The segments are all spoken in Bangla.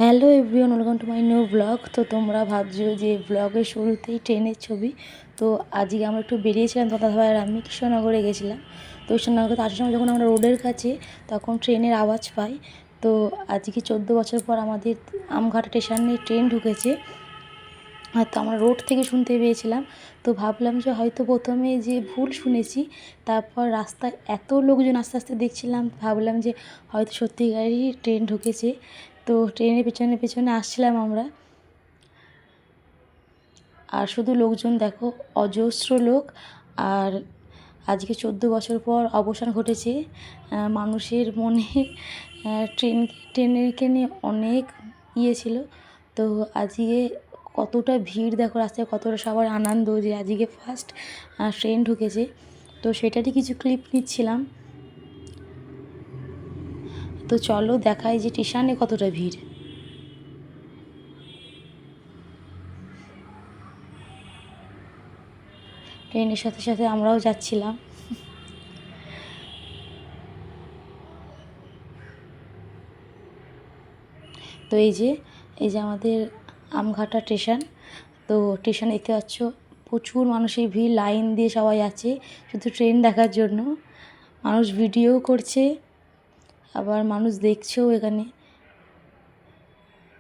Hello everyone, welcome to my new blog. তো তোমরা ভাবছো যে ব্লগের শুরুতেই ট্রেনের ছবি। তো আজকে আমরা একটু বেরিয়েছিলাম, দাদা ভাই আর আমি কৃষ্ণনগরে গেছিলাম। তো কৃষ্ণনগরে আসার সময় যখন আমরা রোডের কাছে, তখন ট্রেনের আওয়াজ পাই। তো আজকে 14 বছর পর আমাদের আমঘাট স্টেশনে ট্রেন ঢুকেছে। তো আমরা রোড থেকে শুনতে পেয়েছিলাম। তো ভাবলাম যে হয়তো প্রথমে যে ভুল শুনেছি, তারপর রাস্তায় এত লোকজন আস্তে আস্তে দেখছিলাম, ভাবলাম যে হয়তো সত্যিকারই ট্রেন ঢুকেছে। তো ট্রেনের পেছনে পেছনে আসছিলাম আমরা, আর শুধু লোকজন দেখো, অজস্র লোক। আর আজকে 14 বছর পর অবসান ঘটেছে মানুষের মনে। ট্রেনকে নিয়ে অনেক ছিল। তো আজকে কতটা ভিড় দেখো রাস্তায়, কতটা সবার আনন্দ যে আজকে ফার্স্ট ট্রেন ঢুকেছে। তো সেটারই কিছু ক্লিপ নিচ্ছিলাম। তো চলো দেখাই যে স্টেশনে কতটা ভিড়। ট্রেনের সাথে সাথে আমরাও যাচ্ছিলাম। তো এই যে আমাদের আমঘাটা স্টেশন। তো স্টেশন দেখতে পাচ্ছ, প্রচুর মানুষের ভিড়, লাইন দিয়ে সবাই আছে শুধু ট্রেন দেখার জন্য। মানুষ ভিডিও করছে, আবার মানুষ দেখছেও এখানে।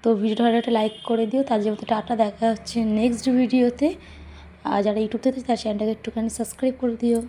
তো ভিডিওটা একটা লাইক করে দিও। তার জন্য টাটা, দেখা হচ্ছে নেক্সট ভিডিওতে। আর যারা ইউটিউব থেকে তার চ্যানেলটাকে একটুখানি সাবস্ক্রাইব করে দিও।